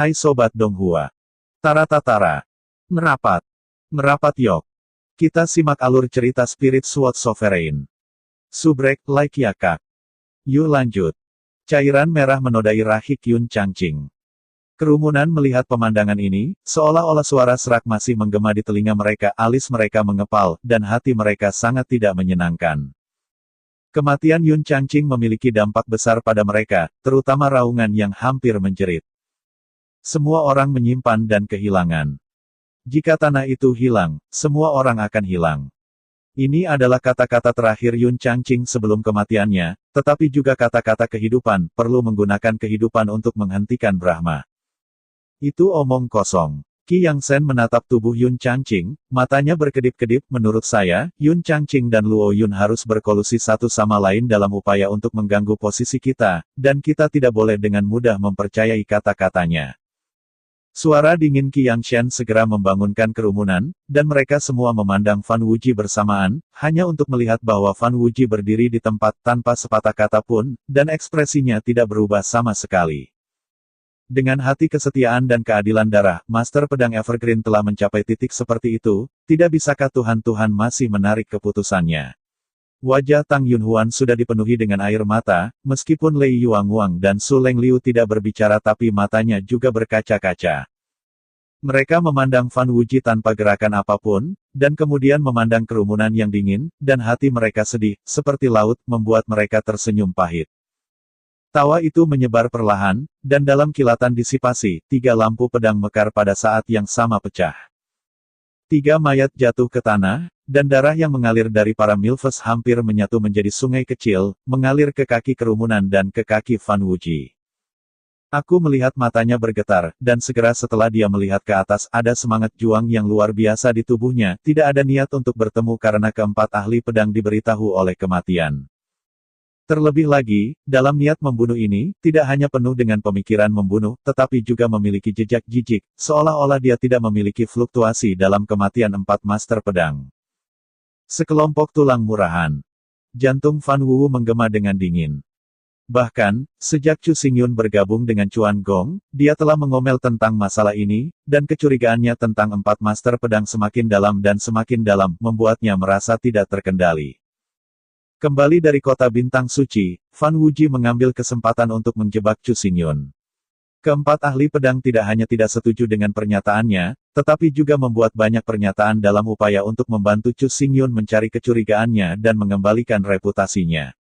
Hai Sobat Donghua. Tara-tatara. Merapat. Merapat yok. Kita simak alur cerita Spirit Sword Sovereign. Subrek, like ya kak. Yuk lanjut. Cairan merah menodai rahik Yun Changqing. Kerumunan melihat pemandangan ini, seolah-olah suara serak masih menggema di telinga mereka, alis mereka mengepal, dan hati mereka sangat tidak menyenangkan. Kematian Yun Changqing memiliki dampak besar pada mereka, terutama raungan yang hampir menjerit. Semua orang menyimpan dan kehilangan. Jika tanah itu hilang, semua orang akan hilang. Ini adalah kata-kata terakhir Yun Changqing sebelum kematiannya, tetapi juga kata-kata kehidupan, perlu menggunakan kehidupan untuk menghentikan Brahma. Itu omong kosong. Qi Yang Shen menatap tubuh Yun Changqing, matanya berkedip-kedip. Menurut saya, Yun Changqing dan Luo Yun harus berkolusi satu sama lain dalam upaya untuk mengganggu posisi kita, dan kita tidak boleh dengan mudah mempercayai kata-katanya. Suara dingin Qi Yang Shen segera membangunkan kerumunan, dan mereka semua memandang Fan Wuji bersamaan, hanya untuk melihat bahwa Fan Wuji berdiri di tempat tanpa sepatah kata pun, dan ekspresinya tidak berubah sama sekali. Dengan hati kesetiaan dan keadilan darah, Master Pedang Evergreen telah mencapai titik seperti itu, tidak bisakah Tuhan masih menarik keputusannya? Wajah Tang Yunhuan sudah dipenuhi dengan air mata, meskipun Lei Yuanguang dan Su Lengliu tidak berbicara tapi matanya juga berkaca-kaca. Mereka memandang Fan Wuji tanpa gerakan apapun, dan kemudian memandang kerumunan yang dingin, dan hati mereka sedih, seperti laut, membuat mereka tersenyum pahit. Tawa itu menyebar perlahan, dan dalam kilatan disipasi, 3 lampu pedang mekar pada saat yang sama pecah. 3 mayat jatuh ke tanah, dan darah yang mengalir dari para milves hampir menyatu menjadi sungai kecil, mengalir ke kaki kerumunan dan ke kaki Fan Wuji. Aku melihat matanya bergetar, dan segera setelah dia melihat ke atas ada semangat juang yang luar biasa di tubuhnya, tidak ada niat untuk bertemu karena keempat ahli pedang diberitahu oleh kematian. Terlebih lagi, dalam niat membunuh ini, tidak hanya penuh dengan pemikiran membunuh, tetapi juga memiliki jejak jijik, seolah-olah dia tidak memiliki fluktuasi dalam kematian 4 master pedang. Sekelompok tulang murahan. Jantung Fan Wu menggema dengan dingin. Bahkan, sejak Chu Xingyun bergabung dengan Chuan Gong, dia telah mengomel tentang masalah ini, dan kecurigaannya tentang 4 master pedang semakin dalam, membuatnya merasa tidak terkendali. Kembali dari kota bintang suci, Fan Wuji mengambil kesempatan untuk menjebak Chu Xingyun. Keempat ahli pedang tidak hanya tidak setuju dengan pernyataannya, tetapi juga membuat banyak pernyataan dalam upaya untuk membantu Chu Xingyun mencari kecurigaannya dan mengembalikan reputasinya.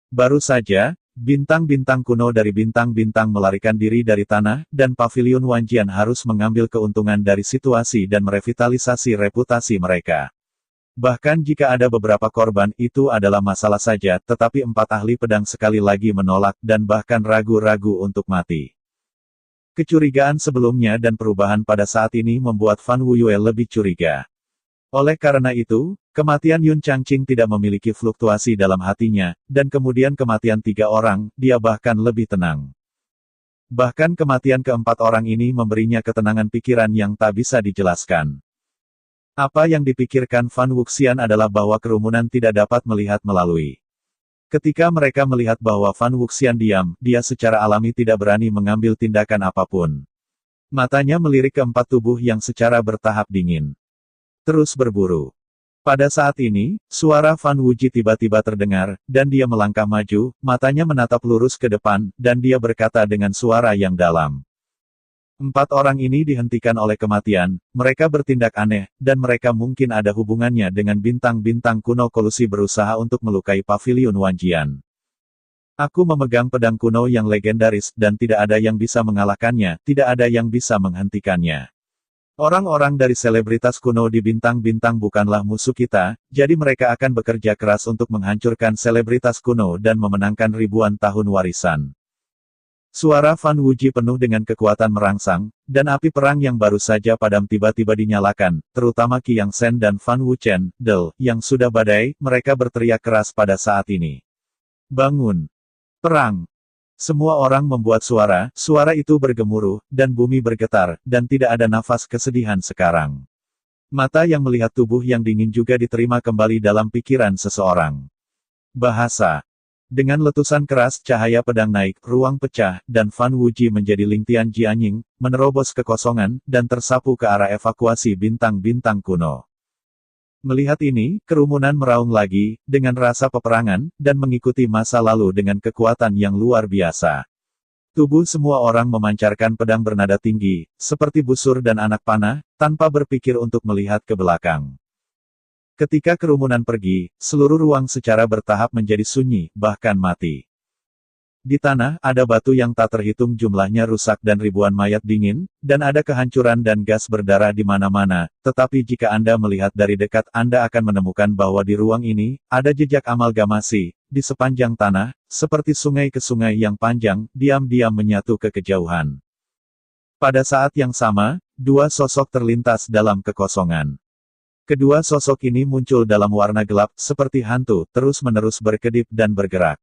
Baru saja, bintang-bintang kuno dari bintang-bintang melarikan diri dari tanah, dan Pavilion Wanjian harus mengambil keuntungan dari situasi dan merevitalisasi reputasi mereka. Bahkan jika ada beberapa korban, itu adalah masalah saja, tetapi 4 ahli pedang sekali lagi menolak dan bahkan ragu-ragu untuk mati. Kecurigaan sebelumnya dan perubahan pada saat ini membuat Fan Wuyue lebih curiga. Oleh karena itu, kematian Yun Changqing tidak memiliki fluktuasi dalam hatinya, dan kemudian kematian 3 orang, dia bahkan lebih tenang. Bahkan kematian keempat orang ini memberinya ketenangan pikiran yang tak bisa dijelaskan. Apa yang dipikirkan Fan Wuxian adalah bahwa kerumunan tidak dapat melihat melalui. Ketika mereka melihat bahwa Fan Wuxian diam, dia secara alami tidak berani mengambil tindakan apapun. Matanya melirik ke 4 tubuh yang secara bertahap dingin. Terus berburu. Pada saat ini, suara Fan Wuji tiba-tiba terdengar, dan dia melangkah maju, matanya menatap lurus ke depan, dan dia berkata dengan suara yang dalam. 4 orang ini dihentikan oleh kematian, mereka bertindak aneh, dan mereka mungkin ada hubungannya dengan bintang-bintang kuno kolusi berusaha untuk melukai Pavilion Wanjian. Aku memegang pedang kuno yang legendaris, dan tidak ada yang bisa mengalahkannya, tidak ada yang bisa menghentikannya. Orang-orang dari selebritas kuno di bintang-bintang bukanlah musuh kita, jadi mereka akan bekerja keras untuk menghancurkan selebritas kuno dan memenangkan ribuan tahun warisan. Suara Fan Wuji penuh dengan kekuatan merangsang, dan api perang yang baru saja padam tiba-tiba dinyalakan, terutama Qi Yang Shen dan Fan Wuchen, yang sudah badai, mereka berteriak keras pada saat ini. Bangun! Perang! Semua orang membuat suara itu bergemuruh, dan bumi bergetar, dan tidak ada nafas kesedihan sekarang. Mata yang melihat tubuh yang dingin juga diterima kembali dalam pikiran seseorang. Bahasa. Dengan letusan keras cahaya pedang naik, ruang pecah, dan Fan Wuji menjadi Lingtian Jianying, menerobos kekosongan, dan tersapu ke arah evakuasi bintang-bintang kuno. Melihat ini, kerumunan meraung lagi, dengan rasa peperangan, dan mengikuti masa lalu dengan kekuatan yang luar biasa. Tubuh semua orang memancarkan pedang bernada tinggi, seperti busur dan anak panah, tanpa berpikir untuk melihat ke belakang. Ketika kerumunan pergi, seluruh ruang secara bertahap menjadi sunyi, bahkan mati. Di tanah, ada batu yang tak terhitung jumlahnya rusak dan ribuan mayat dingin, dan ada kehancuran dan gas berdarah di mana-mana, tetapi jika Anda melihat dari dekat Anda akan menemukan bahwa di ruang ini, ada jejak amalgamasi, di sepanjang tanah, seperti sungai ke sungai yang panjang, diam-diam menyatu ke kejauhan. Pada saat yang sama, dua sosok terlintas dalam kekosongan. Kedua sosok ini muncul dalam warna gelap, seperti hantu, terus-menerus berkedip dan bergerak.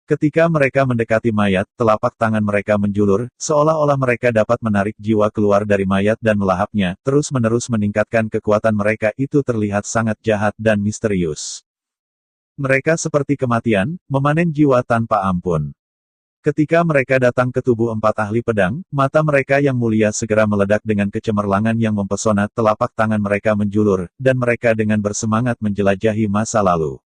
Ketika mereka mendekati mayat, telapak tangan mereka menjulur, seolah-olah mereka dapat menarik jiwa keluar dari mayat dan melahapnya, terus-menerus meningkatkan kekuatan mereka itu terlihat sangat jahat dan misterius. Mereka seperti kematian, memanen jiwa tanpa ampun. Ketika mereka datang ke tubuh empat ahli pedang, mata mereka yang mulia segera meledak dengan kecemerlangan yang mempesona, telapak tangan mereka menjulur, dan mereka dengan bersemangat menjelajahi masa lalu.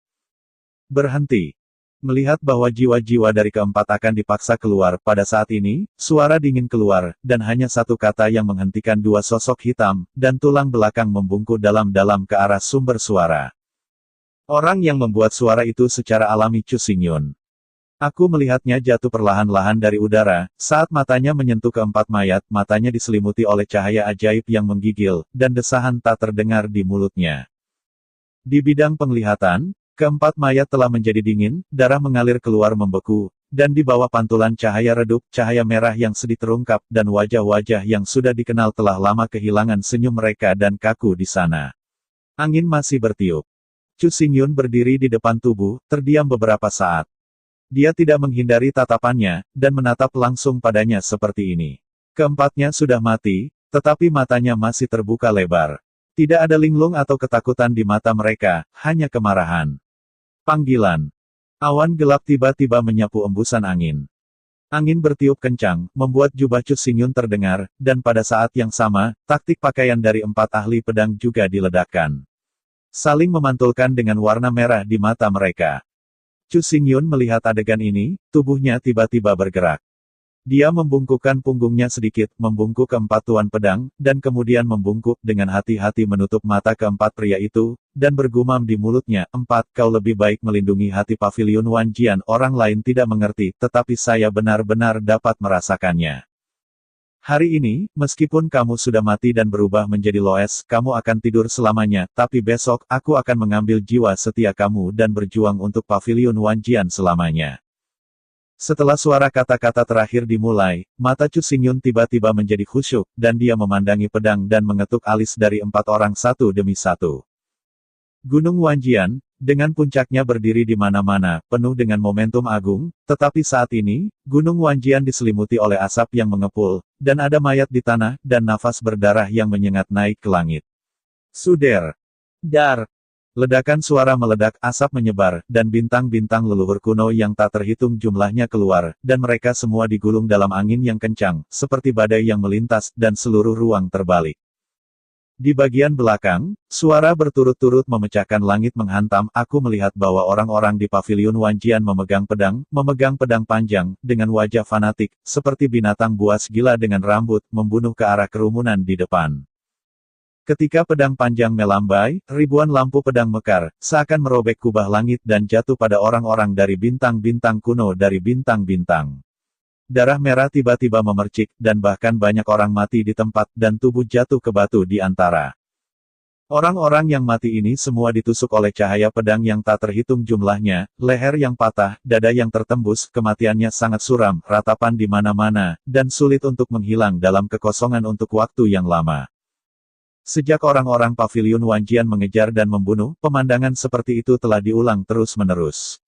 Berhenti. Melihat bahwa jiwa-jiwa dari keempat akan dipaksa keluar, pada saat ini, suara dingin keluar, dan hanya satu kata yang menghentikan dua sosok hitam, dan tulang belakang membungkuk dalam-dalam ke arah sumber suara. Orang yang membuat suara itu secara alami Chu Xingyun. Aku melihatnya jatuh perlahan-lahan dari udara, saat matanya menyentuh keempat mayat, matanya diselimuti oleh cahaya ajaib yang menggigil, dan desahan tak terdengar di mulutnya. Di bidang penglihatan, keempat mayat telah menjadi dingin, darah mengalir keluar membeku, dan di bawah pantulan cahaya redup, cahaya merah yang sedih terungkap, dan wajah-wajah yang sudah dikenal telah lama kehilangan senyum mereka dan kaku di sana. Angin masih bertiup. Chu Xingyun berdiri di depan tubuh, terdiam beberapa saat. Dia tidak menghindari tatapannya, dan menatap langsung padanya seperti ini. Keempatnya sudah mati, tetapi matanya masih terbuka lebar. Tidak ada linglung atau ketakutan di mata mereka, hanya kemarahan. Panggilan. Awan gelap tiba-tiba menyapu embusan angin. Angin bertiup kencang, membuat jubah Chu Xingyun terdengar, dan pada saat yang sama, taktik pakaian dari empat ahli pedang juga diledakkan. Saling memantulkan dengan warna merah di mata mereka. Chu Xingyun melihat adegan ini, tubuhnya tiba-tiba bergerak. Dia membungkukkan punggungnya sedikit, membungkuk keempat tuan pedang, dan kemudian membungkuk dengan hati-hati menutup mata keempat pria itu, dan bergumam di mulutnya, kau lebih baik melindungi hati Paviliun Wanjian, orang lain tidak mengerti, tetapi saya benar-benar dapat merasakannya. Hari ini, meskipun kamu sudah mati dan berubah menjadi Loes, kamu akan tidur selamanya, tapi besok, aku akan mengambil jiwa setia kamu dan berjuang untuk Paviliun Wanjian selamanya. Setelah suara kata-kata terakhir dimulai, mata Chu Xingyun tiba-tiba menjadi khusyuk, dan dia memandangi pedang dan mengetuk alis dari empat orang satu demi satu. Gunung Wanjian, dengan puncaknya berdiri di mana-mana, penuh dengan momentum agung, tetapi saat ini, Gunung Wanjian diselimuti oleh asap yang mengepul, dan ada mayat di tanah, dan nafas berdarah yang menyengat naik ke langit. Suder! Dar! Ledakan suara meledak, asap menyebar, dan bintang-bintang leluhur kuno yang tak terhitung jumlahnya keluar, dan mereka semua digulung dalam angin yang kencang, seperti badai yang melintas, dan seluruh ruang terbalik. Di bagian belakang, suara berturut-turut memecahkan langit menghantam, aku melihat bahwa orang-orang di Paviliun Wanjian memegang pedang panjang, dengan wajah fanatik, seperti binatang buas gila dengan rambut, membunuh ke arah kerumunan di depan. Ketika pedang panjang melambai, ribuan lampu pedang mekar, seakan merobek kubah langit dan jatuh pada orang-orang dari bintang-bintang kuno dari bintang-bintang. Darah merah tiba-tiba memercik, dan bahkan banyak orang mati di tempat, dan tubuh jatuh ke batu di antara. Orang-orang yang mati ini semua ditusuk oleh cahaya pedang yang tak terhitung jumlahnya, leher yang patah, dada yang tertembus, kematiannya sangat suram, ratapan di mana-mana, dan sulit untuk menghilang dalam kekosongan untuk waktu yang lama. Sejak orang-orang Paviliun Wanjian mengejar dan membunuh, pemandangan seperti itu telah diulang terus-menerus.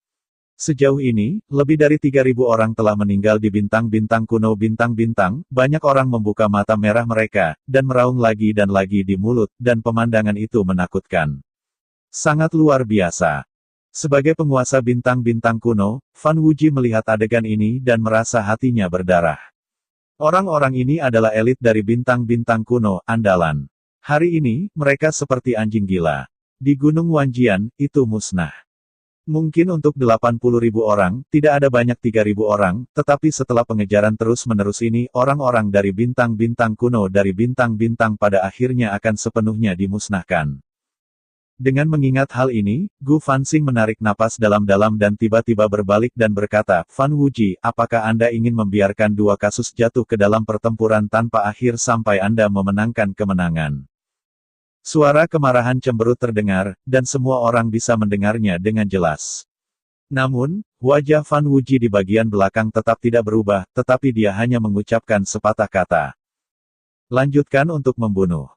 Sejauh ini, lebih dari 3.000 orang telah meninggal di bintang-bintang kuno bintang-bintang, banyak orang membuka mata merah mereka, dan meraung lagi dan lagi di mulut, dan pemandangan itu menakutkan. Sangat luar biasa. Sebagai penguasa bintang-bintang kuno, Fan Wuji melihat adegan ini dan merasa hatinya berdarah. Orang-orang ini adalah elit dari bintang-bintang kuno, andalan. Hari ini, mereka seperti anjing gila. Di Gunung Wanjian, itu musnah. Mungkin untuk 80.000 orang, tidak ada banyak 3.000 orang, tetapi setelah pengejaran terus-menerus ini, orang-orang dari bintang-bintang kuno dari bintang-bintang pada akhirnya akan sepenuhnya dimusnahkan. Dengan mengingat hal ini, Gu Fanxing menarik napas dalam-dalam dan tiba-tiba berbalik dan berkata, Fan Wuji, apakah Anda ingin membiarkan dua kasus jatuh ke dalam pertempuran tanpa akhir sampai Anda memenangkan kemenangan? Suara kemarahan cemberut terdengar, dan semua orang bisa mendengarnya dengan jelas. Namun, wajah Fan Wuji di bagian belakang tetap tidak berubah, tetapi dia hanya mengucapkan sepatah kata. Lanjutkan untuk membunuh.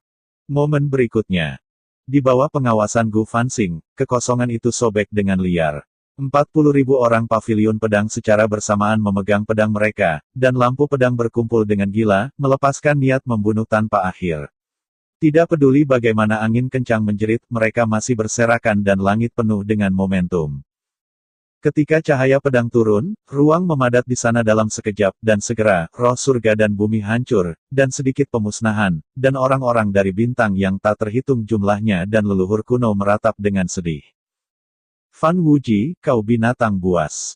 Momen berikutnya. Di bawah pengawasan Gu Fanxing, kekosongan itu sobek dengan liar. 40.000 orang pavilion pedang secara bersamaan memegang pedang mereka, dan lampu pedang berkumpul dengan gila, melepaskan niat membunuh tanpa akhir. Tidak peduli bagaimana angin kencang menjerit, mereka masih berserakan dan langit penuh dengan momentum. Ketika cahaya pedang turun, ruang memadat di sana dalam sekejap, dan segera, roh surga dan bumi hancur, dan sedikit pemusnahan, dan orang-orang dari bintang yang tak terhitung jumlahnya dan leluhur kuno meratap dengan sedih. Fan Wuji, kau binatang buas.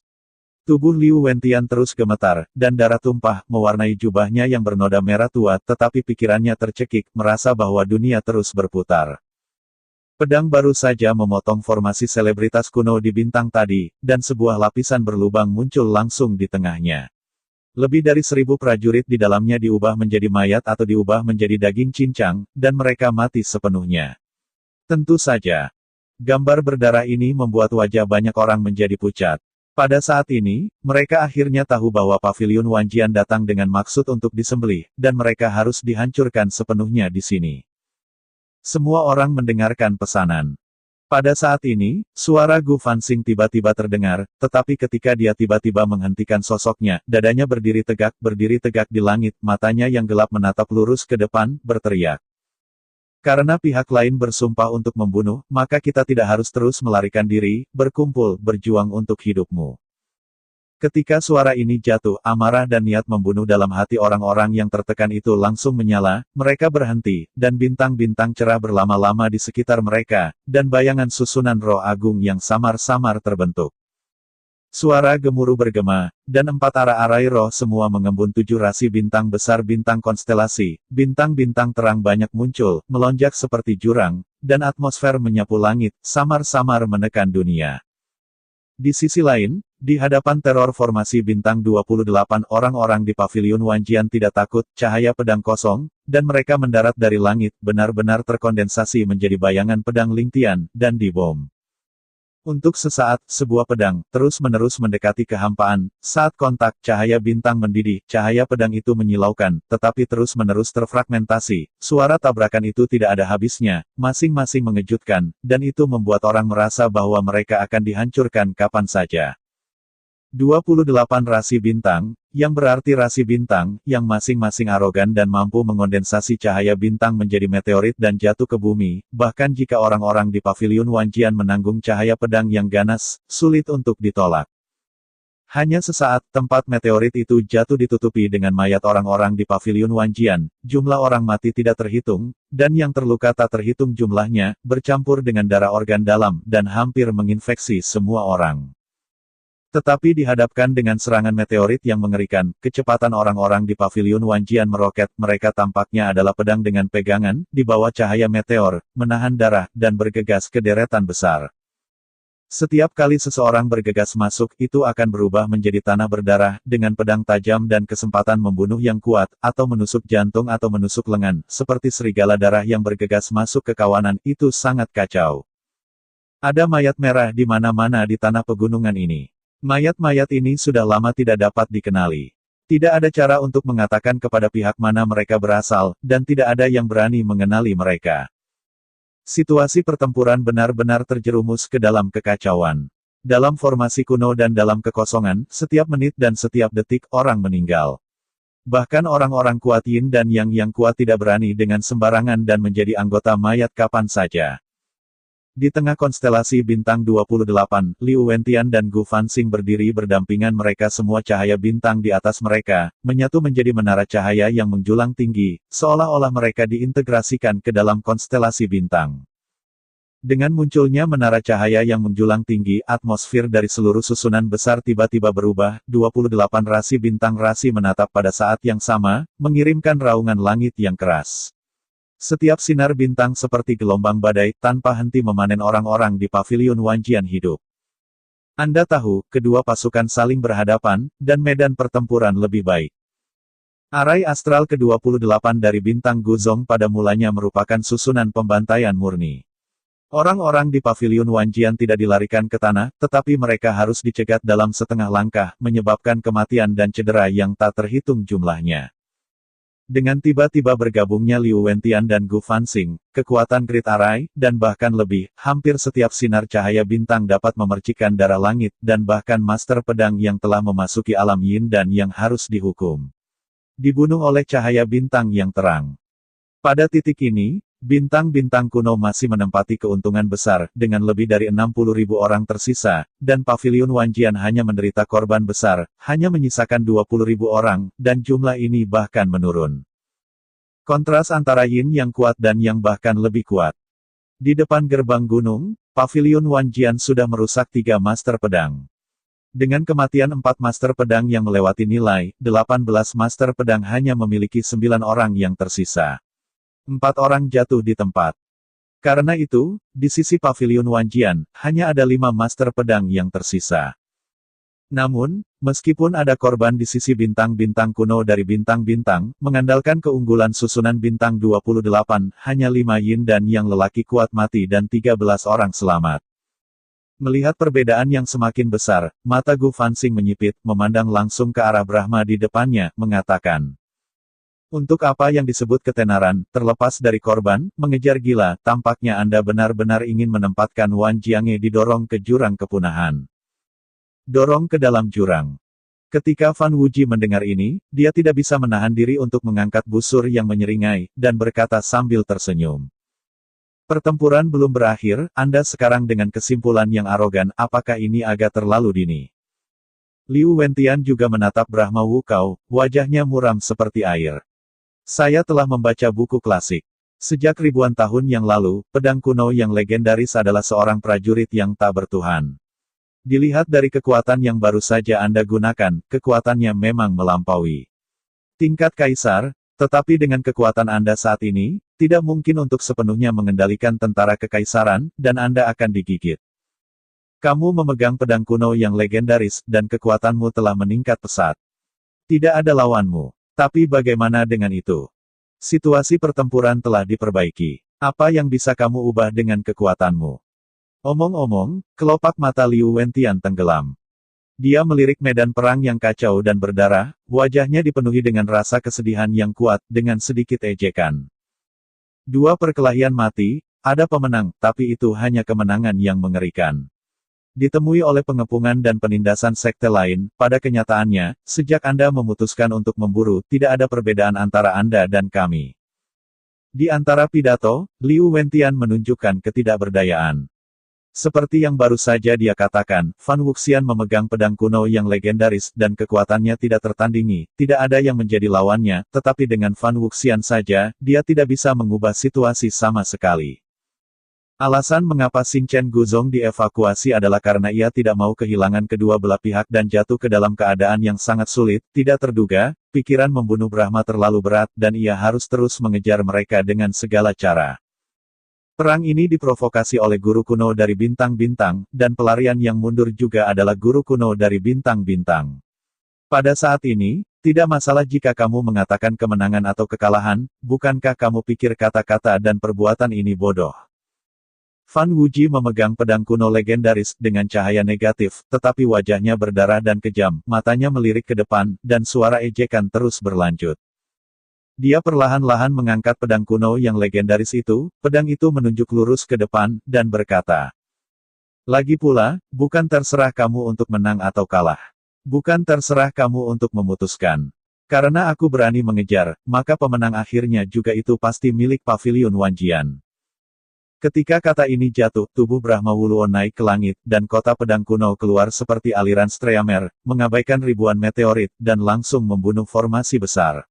Tubuh Liu Wentian terus gemetar, dan darah tumpah, mewarnai jubahnya yang bernoda merah tua, tetapi pikirannya tercekik, merasa bahwa dunia terus berputar. Pedang baru saja memotong formasi selebritas kuno di bintang tadi, dan sebuah lapisan berlubang muncul langsung di tengahnya. Lebih dari 1.000 prajurit di dalamnya diubah menjadi mayat atau diubah menjadi daging cincang, dan mereka mati sepenuhnya. Tentu saja. Gambar berdarah ini membuat wajah banyak orang menjadi pucat. Pada saat ini, mereka akhirnya tahu bahwa pavilion Wanjian datang dengan maksud untuk disembelih, dan mereka harus dihancurkan sepenuhnya di sini. Semua orang mendengarkan pesanan. Pada saat ini, suara Gu Fanxing tiba-tiba terdengar, tetapi ketika dia tiba-tiba menghentikan sosoknya, dadanya berdiri tegak di langit, matanya yang gelap menatap lurus ke depan, berteriak. Karena pihak lain bersumpah untuk membunuh, maka kita tidak harus terus melarikan diri, berkumpul, berjuang untuk hidupmu. Ketika suara ini jatuh, amarah dan niat membunuh dalam hati orang-orang yang tertekan itu langsung menyala, mereka berhenti, dan bintang-bintang cerah berlama-lama di sekitar mereka, dan bayangan susunan roh agung yang samar-samar terbentuk. Suara gemuruh bergema, dan 4 arai roh semua mengembun 7 rasi bintang besar bintang konstelasi, bintang-bintang terang banyak muncul, melonjak seperti jurang, dan atmosfer menyapu langit, samar-samar menekan dunia. Di sisi lain, di hadapan teror formasi bintang 28 orang-orang di pavilion Wanjian tidak takut, cahaya pedang kosong, dan mereka mendarat dari langit, benar-benar terkondensasi menjadi bayangan pedang Lingtian, dan dibom. Untuk sesaat, sebuah pedang, terus-menerus mendekati kehampaan, saat kontak, cahaya bintang mendidih, cahaya pedang itu menyilaukan, tetapi terus-menerus terfragmentasi, suara tabrakan itu tidak ada habisnya, masing-masing mengejutkan, dan itu membuat orang merasa bahwa mereka akan dihancurkan kapan saja. 28 rasi bintang, yang berarti rasi bintang, yang masing-masing arogan dan mampu mengondensasi cahaya bintang menjadi meteorit dan jatuh ke bumi, bahkan jika orang-orang di pavilion Wanjian menanggung cahaya pedang yang ganas, sulit untuk ditolak. Hanya sesaat, tempat meteorit itu jatuh ditutupi dengan mayat orang-orang di pavilion Wanjian, jumlah orang mati tidak terhitung, dan yang terluka tak terhitung jumlahnya, bercampur dengan darah organ dalam, dan hampir menginfeksi semua orang. Tetapi dihadapkan dengan serangan meteorit yang mengerikan, kecepatan orang-orang di pavilion Wanjian meroket, mereka tampaknya adalah pedang dengan pegangan, di bawah cahaya meteor, menahan darah, dan bergegas ke deretan besar. Setiap kali seseorang bergegas masuk, itu akan berubah menjadi tanah berdarah, dengan pedang tajam dan kesempatan membunuh yang kuat, atau menusuk jantung atau menusuk lengan, seperti serigala darah yang bergegas masuk ke kawanan, itu sangat kacau. Ada mayat merah di mana-mana di tanah pegunungan ini. Mayat-mayat ini sudah lama tidak dapat dikenali. Tidak ada cara untuk mengatakan kepada pihak mana mereka berasal, dan tidak ada yang berani mengenali mereka. Situasi pertempuran benar-benar terjerumus ke dalam kekacauan. Dalam formasi kuno dan dalam kekosongan, setiap menit dan setiap detik, orang meninggal. Bahkan orang-orang kuat Yin dan Yang kuat tidak berani dengan sembarangan dan menjadi anggota mayat kapan saja. Di tengah konstelasi bintang 28, Liu Wentian dan Gu Fanxing berdiri berdampingan, mereka semua cahaya bintang di atas mereka, menyatu menjadi menara cahaya yang menjulang tinggi, seolah-olah mereka diintegrasikan ke dalam konstelasi bintang. Dengan munculnya menara cahaya yang menjulang tinggi, atmosfer dari seluruh susunan besar tiba-tiba berubah, 28 rasi bintang rasi menatap pada saat yang sama, mengirimkan raungan langit yang keras. Setiap sinar bintang seperti gelombang badai, tanpa henti memanen orang-orang di pavilion Wanjian hidup. Anda tahu, kedua pasukan saling berhadapan, dan medan pertempuran lebih baik. Arai astral ke-28 dari bintang Guzong pada mulanya merupakan susunan pembantaian murni. Orang-orang di pavilion Wanjian tidak dilarikan ke tanah, tetapi mereka harus dicegat dalam setengah langkah, menyebabkan kematian dan cedera yang tak terhitung jumlahnya. Dengan tiba-tiba bergabungnya Liu Wentian dan Gu Fanxing, kekuatan Great Arai, dan bahkan lebih, hampir setiap sinar cahaya bintang dapat memercikkan darah langit, dan bahkan Master Pedang yang telah memasuki alam Yin dan yang harus dihukum. Dibunuh oleh cahaya bintang yang terang. Pada titik ini, bintang-bintang kuno masih menempati keuntungan besar, dengan lebih dari 60.000 orang tersisa, dan pavilion Wanjian hanya menderita korban besar, hanya menyisakan 20.000 orang, dan jumlah ini bahkan menurun. Kontras antara Yin yang kuat dan yang bahkan lebih kuat. Di depan gerbang gunung, pavilion Wanjian sudah merusak 3 master pedang. Dengan kematian 4 master pedang yang melewati nilai, 18 master pedang hanya memiliki 9 orang yang tersisa. 4 orang jatuh di tempat. Karena itu, di sisi pavilion Wanjian, hanya ada 5 master pedang yang tersisa. Namun, meskipun ada korban di sisi bintang-bintang kuno dari bintang-bintang, mengandalkan keunggulan susunan bintang 28, hanya 5 Yin dan yang lelaki kuat mati dan 13 orang selamat. Melihat perbedaan yang semakin besar, mata Gu Fanxing menyipit, memandang langsung ke arah Brahma di depannya, mengatakan, "Untuk apa yang disebut ketenaran, terlepas dari korban, mengejar gila, tampaknya Anda benar-benar ingin menempatkan Wan Jiange didorong ke jurang kepunahan." Dorong ke dalam jurang. Ketika Fan Wuji mendengar ini, dia tidak bisa menahan diri untuk mengangkat busur yang menyeringai, dan berkata sambil tersenyum. "Pertempuran belum berakhir, Anda sekarang dengan kesimpulan yang arogan, apakah ini agak terlalu dini?" Liu Wentian juga menatap Brahma Wukao, wajahnya muram seperti air. "Saya telah membaca buku klasik. Sejak ribuan tahun yang lalu, pedang kuno yang legendaris adalah seorang prajurit yang tak bertuhan. Dilihat dari kekuatan yang baru saja Anda gunakan, kekuatannya memang melampaui tingkat kaisar, tetapi dengan kekuatan Anda saat ini, tidak mungkin untuk sepenuhnya mengendalikan tentara kekaisaran, dan Anda akan digigit. Kamu memegang pedang kuno yang legendaris, dan kekuatanmu telah meningkat pesat. Tidak ada lawanmu. Tapi bagaimana dengan itu? Situasi pertempuran telah diperbaiki. Apa yang bisa kamu ubah dengan kekuatanmu?" Omong-omong, kelopak mata Liu Wentian tenggelam. Dia melirik medan perang yang kacau dan berdarah, wajahnya dipenuhi dengan rasa kesedihan yang kuat, dengan sedikit ejekan. 2 perkelahian mati, ada pemenang, tapi itu hanya kemenangan yang mengerikan. Ditemui oleh pengepungan dan penindasan sekte lain, pada kenyataannya, sejak Anda memutuskan untuk memburu, tidak ada perbedaan antara Anda dan kami. Di antara pidato, Liu Wentian menunjukkan ketidakberdayaan. Seperti yang baru saja dia katakan, Fan Wuxian memegang pedang kuno yang legendaris, dan kekuatannya tidak tertandingi, tidak ada yang menjadi lawannya, tetapi dengan Fan Wuxian saja, dia tidak bisa mengubah situasi sama sekali. Alasan mengapa Xing Chen Guzong dievakuasi adalah karena ia tidak mau kehilangan kedua belah pihak dan jatuh ke dalam keadaan yang sangat sulit, tidak terduga, pikiran membunuh Brahma terlalu berat dan ia harus terus mengejar mereka dengan segala cara. Perang ini diprovokasi oleh guru kuno dari bintang-bintang, dan pelarian yang mundur juga adalah guru kuno dari bintang-bintang. Pada saat ini, tidak masalah jika kamu mengatakan kemenangan atau kekalahan, bukankah kamu pikir kata-kata dan perbuatan ini bodoh? Fan Wuji memegang pedang kuno legendaris, dengan cahaya negatif, tetapi wajahnya berdarah dan kejam, matanya melirik ke depan, dan suara ejekan terus berlanjut. Dia perlahan-lahan mengangkat pedang kuno yang legendaris itu, pedang itu menunjuk lurus ke depan, dan berkata, "Lagi pula, bukan terserah kamu untuk menang atau kalah. Bukan terserah kamu untuk memutuskan. Karena aku berani mengejar, maka pemenang akhirnya juga itu pasti milik pavilion Wanjian." Ketika kata ini jatuh, tubuh Brahma Wuluo naik ke langit, dan kota pedang kuno keluar seperti aliran streamer, mengabaikan ribuan meteorit, dan langsung membunuh formasi besar.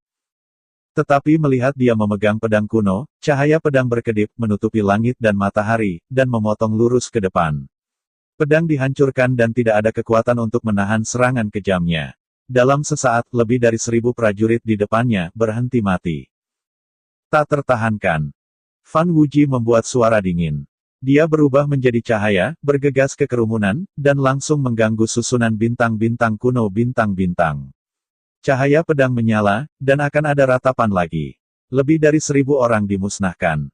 Tetapi melihat dia memegang pedang kuno, cahaya pedang berkedip, menutupi langit dan matahari, dan memotong lurus ke depan. Pedang dihancurkan dan tidak ada kekuatan untuk menahan serangan kejamnya. Dalam sesaat, lebih dari 1000 prajurit di depannya, berhenti mati. Tak tertahankan. Fan Wuji membuat suara dingin. Dia berubah menjadi cahaya, bergegas ke kerumunan, dan langsung mengganggu susunan bintang-bintang kuno bintang-bintang. Cahaya pedang menyala, dan akan ada ratapan lagi. Lebih dari 1000 orang dimusnahkan.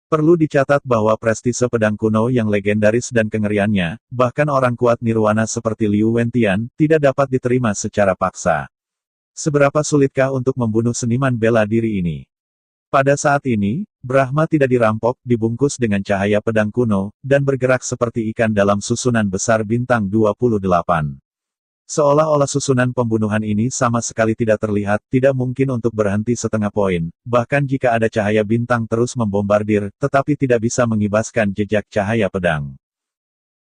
Perlu dicatat bahwa prestise pedang kuno yang legendaris dan kengeriannya, bahkan orang kuat nirwana seperti Liu Wentian, tidak dapat diterima secara paksa. Seberapa sulitkah untuk membunuh seniman bela diri ini? Pada saat ini, Brahma tidak dirampok, dibungkus dengan cahaya pedang kuno, dan bergerak seperti ikan dalam susunan besar bintang 28. Seolah-olah susunan pembunuhan ini sama sekali tidak terlihat, tidak mungkin untuk berhenti setengah poin, bahkan jika ada cahaya bintang terus membombardir, tetapi tidak bisa mengibaskan jejak cahaya pedang.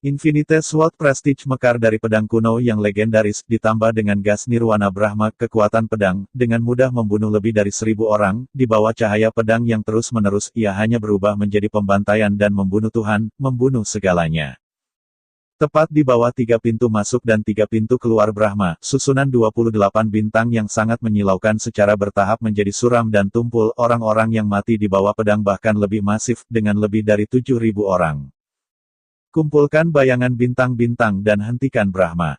Infinite Sword Prestige mekar dari pedang kuno yang legendaris, ditambah dengan gas nirwana Brahma, kekuatan pedang, dengan mudah membunuh lebih dari 1000 orang, di bawah cahaya pedang yang terus-menerus, ia hanya berubah menjadi pembantaian dan membunuh Tuhan, membunuh segalanya. Tepat di bawah 3 pintu masuk dan 3 pintu keluar Brahma, susunan 28 bintang yang sangat menyilaukan secara bertahap menjadi suram dan tumpul, orang-orang yang mati di bawah pedang bahkan lebih masif, dengan lebih dari 7000 orang. Kumpulkan bayangan bintang-bintang dan hentikan Brahma.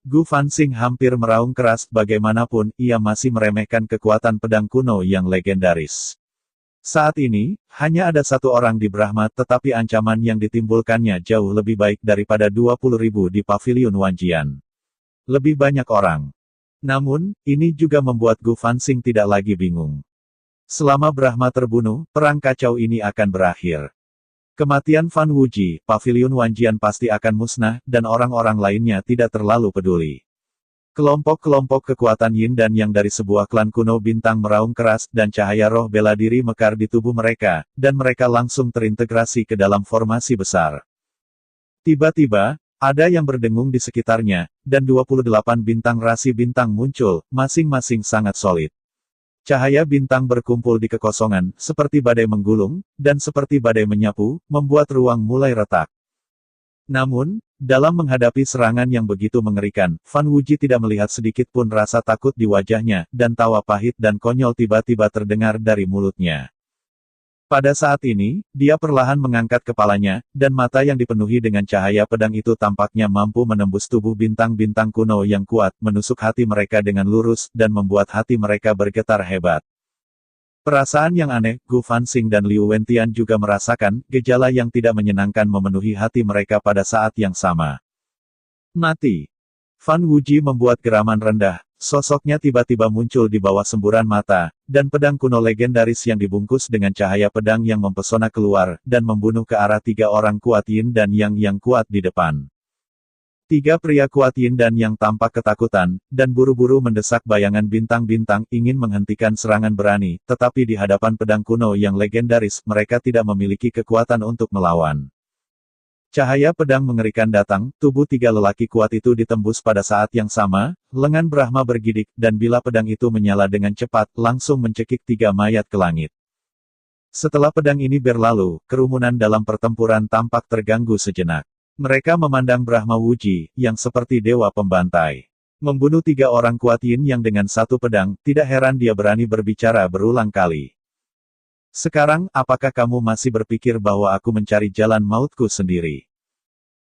Gu Fanxing hampir meraung keras, bagaimanapun, ia masih meremehkan kekuatan pedang kuno yang legendaris. Saat ini, hanya ada satu orang di Brahma, tetapi ancaman yang ditimbulkannya jauh lebih baik daripada 20.000 di Pavilion Wanjian. Lebih banyak orang. Namun, ini juga membuat Gu Fanxing tidak lagi bingung. Selama Brahma terbunuh, perang kacau ini akan berakhir. Kematian Fan Wuji, Pavilion Wanjian pasti akan musnah, dan orang-orang lainnya tidak terlalu peduli. Kelompok-kelompok kekuatan Yin dan Yang dari sebuah klan kuno bintang meraung keras, dan cahaya roh bela diri mekar di tubuh mereka, dan mereka langsung terintegrasi ke dalam formasi besar. Tiba-tiba, ada yang berdengung di sekitarnya, dan 28 bintang rasi bintang muncul, masing-masing sangat solid. Cahaya bintang berkumpul di kekosongan, seperti badai menggulung, dan seperti badai menyapu, membuat ruang mulai retak. Namun, dalam menghadapi serangan yang begitu mengerikan, Fan Wuji tidak melihat sedikit pun rasa takut di wajahnya, dan tawa pahit dan konyol tiba-tiba terdengar dari mulutnya. Pada saat ini, dia perlahan mengangkat kepalanya, dan mata yang dipenuhi dengan cahaya pedang itu tampaknya mampu menembus tubuh bintang-bintang kuno yang kuat, menusuk hati mereka dengan lurus, dan membuat hati mereka bergetar hebat. Perasaan yang aneh, Gu Fanxing dan Liu Wentian juga merasakan, gejala yang tidak menyenangkan memenuhi hati mereka pada saat yang sama. Mati. Fan Wuji membuat geraman rendah, sosoknya tiba-tiba muncul di bawah semburan mata, dan pedang kuno legendaris yang dibungkus dengan cahaya pedang yang mempesona keluar, dan membunuh ke arah 3 orang kuat Yin dan yang kuat di depan. 3 pria kuat Yin dan Yang tampak ketakutan, dan buru-buru mendesak bayangan bintang-bintang, ingin menghentikan serangan berani, tetapi di hadapan pedang kuno yang legendaris, mereka tidak memiliki kekuatan untuk melawan. Cahaya pedang mengerikan datang, tubuh 3 lelaki kuat itu ditembus pada saat yang sama, lengan Brahma bergidik, dan bila pedang itu menyala dengan cepat, langsung mencekik 3 mayat ke langit. Setelah pedang ini berlalu, kerumunan dalam pertempuran tampak terganggu sejenak. Mereka memandang Brahma Wuji, yang seperti dewa pembantai. Membunuh 3 orang kuat Yin yang dengan satu pedang, tidak heran dia berani berbicara berulang kali. Sekarang, apakah kamu masih berpikir bahwa aku mencari jalan mautku sendiri?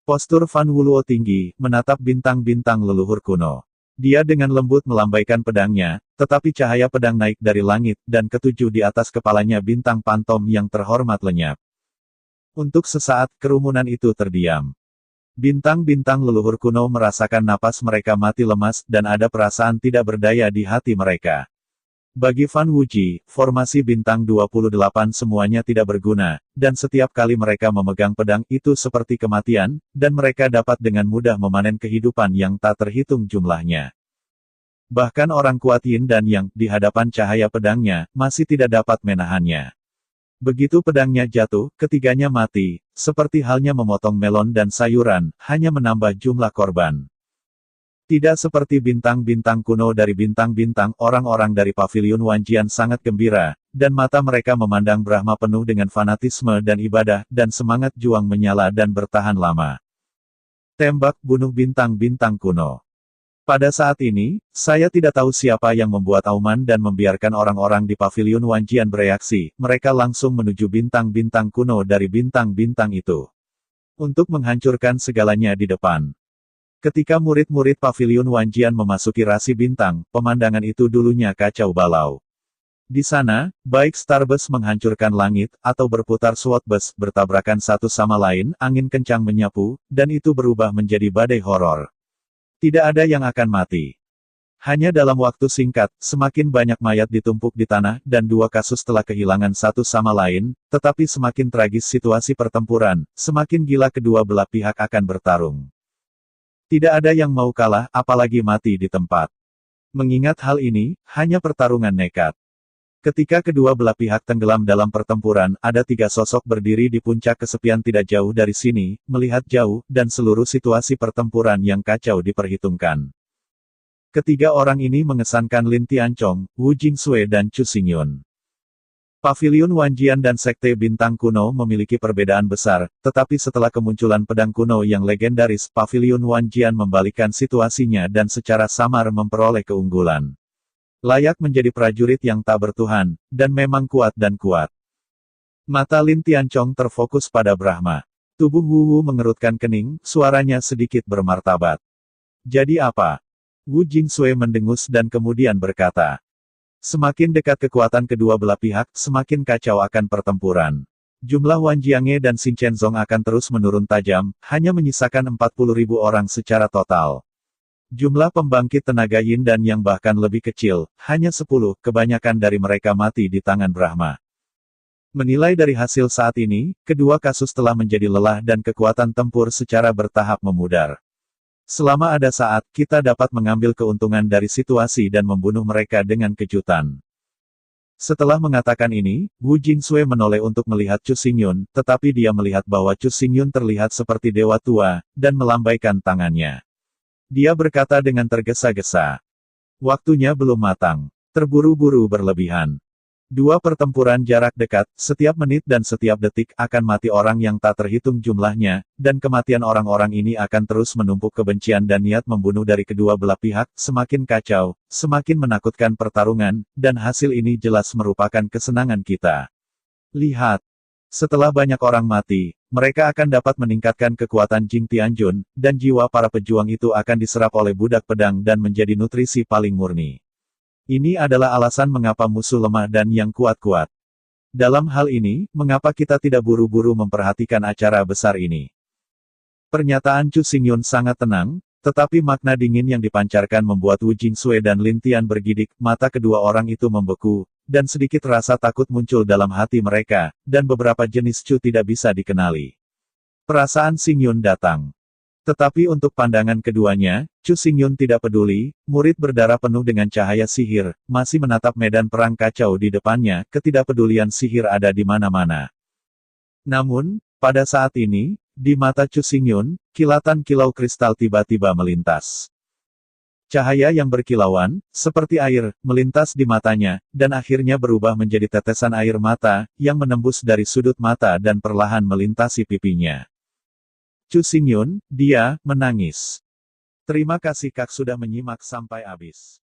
Postur Fan Wuluo tinggi, menatap bintang-bintang leluhur kuno. Dia dengan lembut melambaikan pedangnya, tetapi cahaya pedang naik dari langit, dan ketujuh di atas kepalanya bintang pantom yang terhormat lenyap. Untuk sesaat, kerumunan itu terdiam. Bintang-bintang leluhur kuno merasakan napas mereka mati lemas, dan ada perasaan tidak berdaya di hati mereka. Bagi Fan Wuji, formasi bintang 28 semuanya tidak berguna, dan setiap kali mereka memegang pedang itu seperti kematian, dan mereka dapat dengan mudah memanen kehidupan yang tak terhitung jumlahnya. Bahkan orang kuat Yin dan Yang, di hadapan cahaya pedangnya, masih tidak dapat menahannya. Begitu pedangnya jatuh, ketiganya mati, seperti halnya memotong melon dan sayuran, hanya menambah jumlah korban. Tidak seperti bintang-bintang kuno dari bintang-bintang, orang-orang dari paviliun Wanjian sangat gembira, dan mata mereka memandang Brahma penuh dengan fanatisme dan ibadah, dan semangat juang menyala dan bertahan lama. Tembak bunuh bintang-bintang kuno. Pada saat ini, saya tidak tahu siapa yang membuat auman dan membiarkan orang-orang di paviliun Wanjian bereaksi, mereka langsung menuju bintang-bintang kuno dari bintang-bintang itu. Untuk menghancurkan segalanya di depan. Ketika murid-murid paviliun Wanjian memasuki rasi bintang, pemandangan itu dulunya kacau balau. Di sana, baik starbus menghancurkan langit, atau berputar swordbus bertabrakan satu sama lain, angin kencang menyapu, dan itu berubah menjadi badai horor. Tidak ada yang akan mati. Hanya dalam waktu singkat, semakin banyak mayat ditumpuk di tanah, dan dua kasus telah kehilangan satu sama lain, tetapi semakin tragis situasi pertempuran, semakin gila kedua belah pihak akan bertarung. Tidak ada yang mau kalah, apalagi mati di tempat. Mengingat hal ini, hanya pertarungan nekat. Ketika kedua belah pihak tenggelam dalam pertempuran, ada tiga sosok berdiri di puncak kesepian tidak jauh dari sini, melihat jauh, dan seluruh situasi pertempuran yang kacau diperhitungkan. Ketiga orang ini mengesankan Lin Tianchong, Wu Jingsui dan Chu Xingyun. Paviliun Wanjian dan Sekte Bintang Kuno memiliki perbedaan besar, tetapi setelah kemunculan pedang kuno yang legendaris, Paviliun Wanjian membalikkan situasinya dan secara samar memperoleh keunggulan. Layak menjadi prajurit yang tak bertuhan, dan memang kuat dan kuat. Mata Lin Tianchong terfokus pada Brahma. Tubuh Wu Wu mengerutkan kening, suaranya sedikit bermartabat. Jadi apa? Wu Jingsui mendengus dan kemudian berkata. Semakin dekat kekuatan kedua belah pihak, semakin kacau akan pertempuran. Jumlah Wanjiange dan Xin Chenzong akan terus menurun tajam, hanya menyisakan 40.000 orang secara total. Jumlah pembangkit tenaga Yin dan yang bahkan lebih kecil, hanya 10, kebanyakan dari mereka mati di tangan Brahma. Menilai dari hasil saat ini, kedua kasus telah menjadi lelah dan kekuatan tempur secara bertahap memudar. Selama ada saat, kita dapat mengambil keuntungan dari situasi dan membunuh mereka dengan kejutan. Setelah mengatakan ini, Wu Jingsui menoleh untuk melihat Chu Xingyun, tetapi dia melihat bahwa Chu Xingyun terlihat seperti dewa tua, dan melambaikan tangannya. Dia berkata dengan tergesa-gesa. Waktunya belum matang. Terburu-buru berlebihan. Dua pertempuran jarak dekat, setiap menit dan setiap detik akan mati orang yang tak terhitung jumlahnya, dan kematian orang-orang ini akan terus menumpuk kebencian dan niat membunuh dari kedua belah pihak, semakin kacau, semakin menakutkan pertarungan, dan hasil ini jelas merupakan kesenangan kita. Lihat. Setelah banyak orang mati, mereka akan dapat meningkatkan kekuatan Jing Tianjun, dan jiwa para pejuang itu akan diserap oleh budak pedang dan menjadi nutrisi paling murni. Ini adalah alasan mengapa musuh lemah dan yang kuat-kuat. Dalam hal ini, mengapa kita tidak buru-buru memperhatikan acara besar ini? Pernyataan Chu Xingyun sangat tenang, tetapi makna dingin yang dipancarkan membuat Wu Jingsui dan Lin Tian bergidik, mata kedua orang itu membeku, dan sedikit rasa takut muncul dalam hati mereka, dan beberapa jenis Chu tidak bisa dikenali. Perasaan Xingyun datang. Tetapi untuk pandangan keduanya, Chu Xingyun tidak peduli, murid berdarah penuh dengan cahaya sihir, masih menatap medan perang kacau di depannya, ketidakpedulian sihir ada di mana-mana. Namun, pada saat ini, di mata Chu Xingyun, kilatan kilau kristal tiba-tiba melintas. Cahaya yang berkilauan, seperti air, melintas di matanya, dan akhirnya berubah menjadi tetesan air mata, yang menembus dari sudut mata dan perlahan melintasi pipinya. Chu Xingyun, dia menangis. Terima kasih Kak sudah menyimak sampai habis.